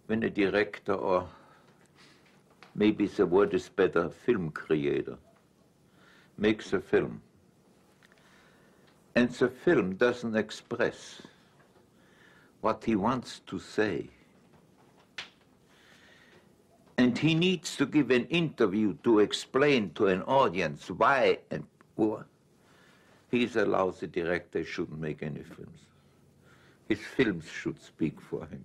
when a director, or maybe the word is better, film creator, makes a film, and the film doesn't express what he wants to say, and he needs to give an interview to explain to an audience why and who, he's a lousy director, shouldn't make any films. His films should speak for him.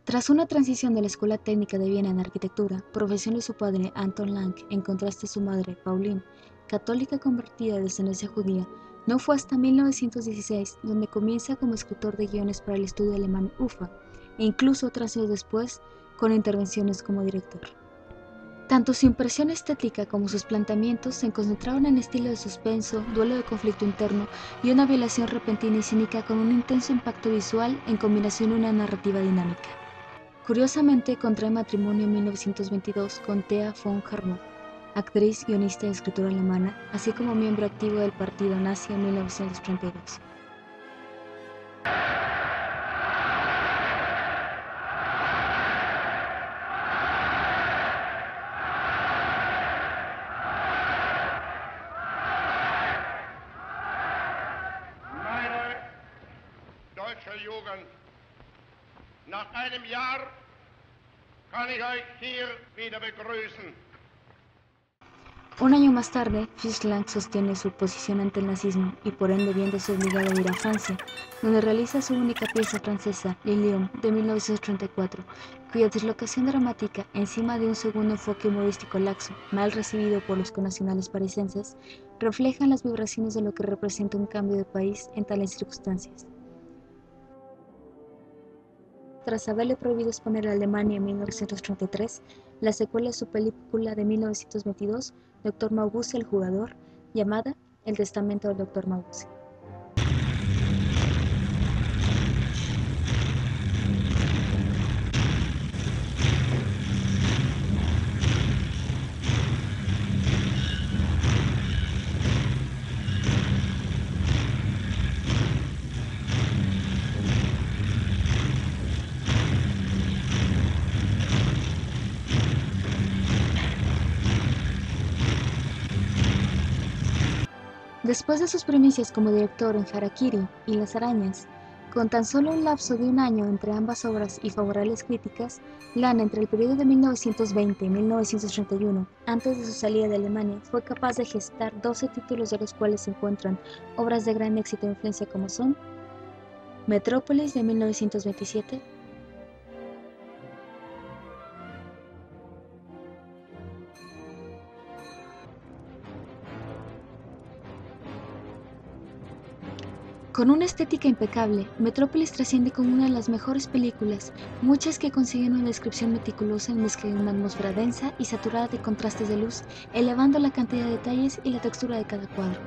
Tras una transición de la Escuela Técnica de Viena en arquitectura, profesión de su padre Anton Lang, en contraste a su madre Pauline, católica convertida de descendencia judía, no fue hasta 1916 donde comienza como escritor de guiones para el estudio alemán UFA, e incluso 3 años después con intervenciones como director. Tanto su impresión estética como sus planteamientos se concentraban en estilo de suspenso, duelo de conflicto interno y una violación repentina y cínica con un intenso impacto visual en combinación con una narrativa dinámica. Curiosamente, contrae matrimonio en 1922 con Thea von Hartmann, actriz, guionista y escritora alemana, así como miembro activo del partido nazi en 1932. Meine deutsche Jugend, nach einem Jahr kann ich euch hier wieder begrüßen. Un año más tarde, Fritz Lang sostiene su posición ante el nazismo y por ende viéndose obligado a ir a Francia, donde realiza su única pieza francesa, Lilium, de 1934, cuya dislocación dramática, encima de un segundo enfoque humorístico laxo, mal recibido por los connacionales parisenses, reflejan las vibraciones de lo que representa un cambio de país en tales circunstancias. Tras haberle prohibido exponer a Alemania en 1933, la secuela de su película de 1922, Dr. Mabuse el jugador, llamada El testamento del Dr. Mabuse. Después de sus primicias como director en Harakiri y Las Arañas, con tan solo un lapso de un año entre ambas obras y favorables críticas, Lang, entre el periodo de 1920 y 1931, antes de su salida de Alemania, fue capaz de gestar 12 títulos, de los cuales se encuentran obras de gran éxito e influencia como son Metrópolis de 1927, Con una estética impecable, Metrópolis trasciende como una de las mejores películas, muchas que consiguen una descripción meticulosa en mezcla de una atmósfera densa y saturada de contrastes de luz, elevando la cantidad de detalles y la textura de cada cuadro.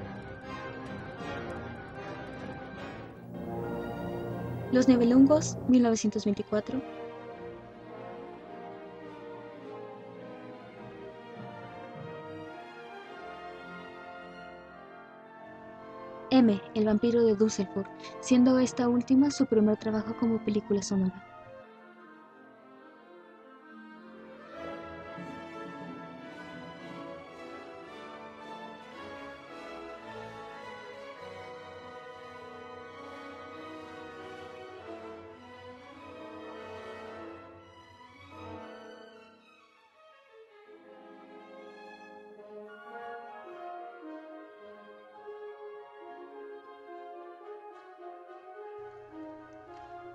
Los Nibelungos, 1924. M, el vampiro de Düsseldorf, siendo esta última su primer trabajo como película sonora.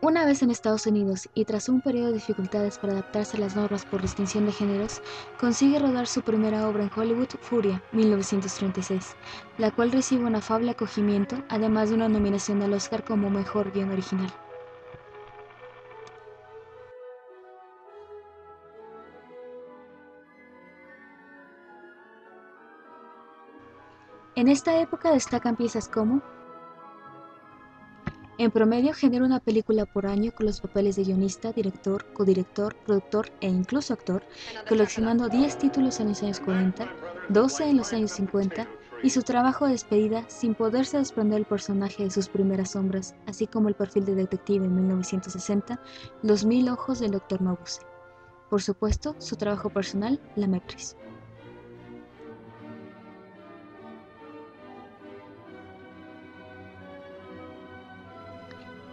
Una vez en Estados Unidos y tras un periodo de dificultades para adaptarse a las normas por distinción de géneros, consigue rodar su primera obra en Hollywood, Furia, 1936, la cual recibe un afable acogimiento, además de una nominación al Oscar como Mejor Guión Original. En esta época destacan piezas como en promedio genera una película por año con los papeles de guionista, director, codirector, productor e incluso actor, coleccionando 10 títulos en los años 40, 12 en los años 50, y su trabajo de despedida sin poderse desprender el personaje de sus primeras sombras, así como el perfil de detective en 1960, Los 1000 ojos del Dr. Mabuse. Por supuesto, su trabajo personal, La Matriz.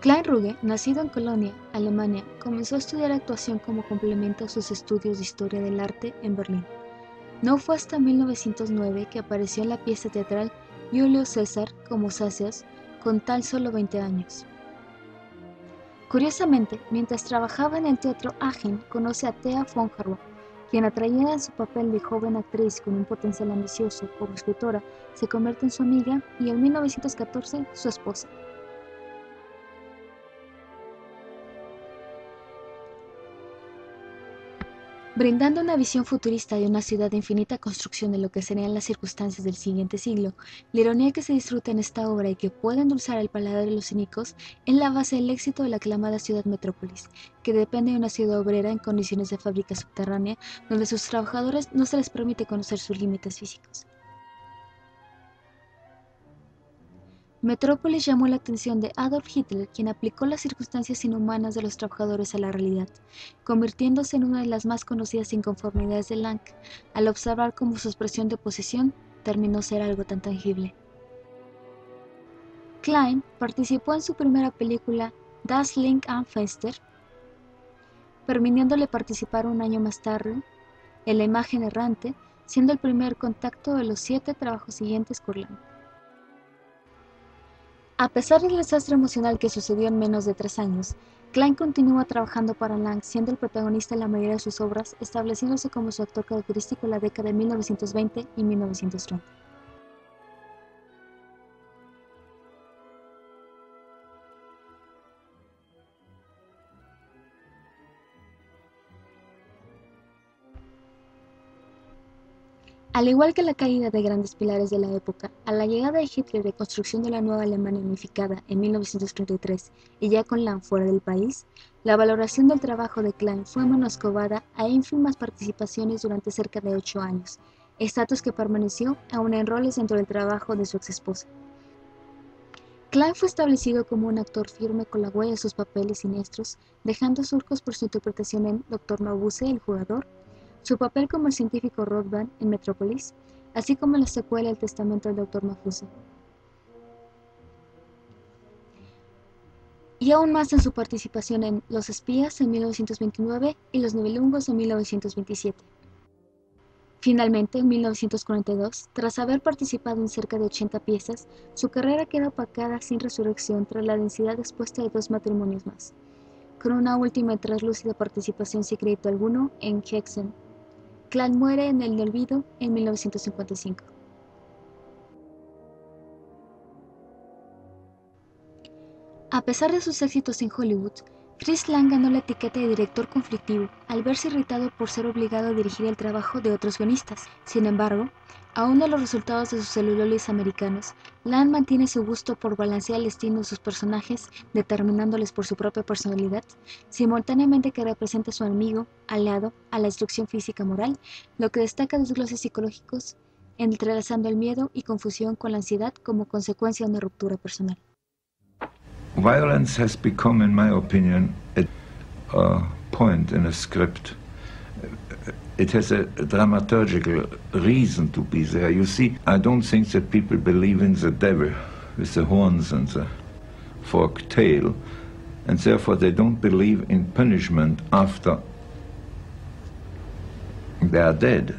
Klein Ruge, nacido en Colonia, Alemania, comenzó a estudiar actuación como complemento a sus estudios de historia del arte en Berlín. No fue hasta 1909 que apareció en la pieza teatral Julio César como Saceas, con tan solo 20 años. Curiosamente, mientras trabajaba en el teatro Aachen, conoce a Thea von Harbou, quien, atraída en su papel de joven actriz con un potencial ambicioso como escritora, se convierte en su amiga y en 1914 su esposa. Brindando una visión futurista de una ciudad de infinita construcción de lo que serían las circunstancias del siguiente siglo, la ironía que se disfruta en esta obra y que puede endulzar el paladar de los cínicos es la base del éxito de la aclamada ciudad metrópolis, que depende de una ciudad obrera en condiciones de fábrica subterránea, donde a sus trabajadores no se les permite conocer sus límites físicos. Metrópolis llamó la atención de Adolf Hitler, quien aplicó las circunstancias inhumanas de los trabajadores a la realidad, convirtiéndose en una de las más conocidas inconformidades de Lang, al observar cómo su expresión de posesión terminó ser algo tan tangible. Klein participó en su primera película Das Licht am Fenster, permitiéndole participar un año más tarde en La imagen errante, siendo el primer contacto de los 7 trabajos siguientes con Lang. A pesar del desastre emocional que sucedió en menos de 3 años, Klein continúa trabajando para Lang, siendo el protagonista de la mayoría de sus obras, estableciéndose como su actor característico en la década de 1920 y 1930. Al igual que la caída de grandes pilares de la época, a la llegada de Hitler de construcción de la nueva Alemania unificada en 1933 y ya con Lang fuera del país, la valoración del trabajo de Klein fue menoscabada a ínfimas participaciones durante cerca de 8 años, estatus que permaneció aún en roles dentro del trabajo de su exesposa. Klein fue establecido como un actor firme con la huella de sus papeles siniestros, dejando surcos por su interpretación en Dr. Mabuse, el jugador, su papel como el científico Rothbard en Metrópolis, así como la secuela El testamento del Dr. Mabuse. Y aún más en su participación en Los espías en 1929 y Los Nibelungos en 1927. Finalmente, en 1942, tras haber participado en cerca de 80 piezas, su carrera queda opacada sin resurrección tras la densidad expuesta de 2 matrimonios más, con una última y traslúcida participación sin crédito alguno en Hexen. Klein muere en el olvido en 1955. A pesar de sus éxitos en Hollywood, Fritz Lang ganó la etiqueta de director conflictivo al verse irritado por ser obligado a dirigir el trabajo de otros guionistas. Sin embargo, aún de los resultados de sus celulioides americanos, Lang mantiene su gusto por balancear el destino de sus personajes, determinándoles por su propia personalidad, simultáneamente que representa a su amigo, aliado, a la destrucción física moral, lo que destaca desgloses psicológicos, entrelazando el miedo y confusión con la ansiedad como consecuencia de una ruptura personal. Violence has become, in my opinion, a point in a script. It has a dramaturgical reason to be there. You see, I don't think that people believe in the devil with the horns and the forked tail, and therefore they don't believe in punishment after they are dead.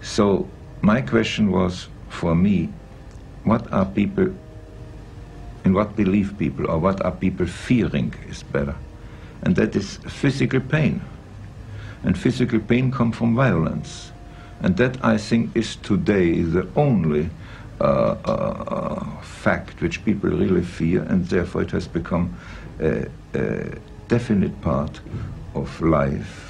So my question was, for me, what are people, in what believe people, or what are people fearing is better? And that is physical pain. And physical pain comes from violence. And that, I think, is today the only fact which people really fear, and therefore it has become a definite part of life.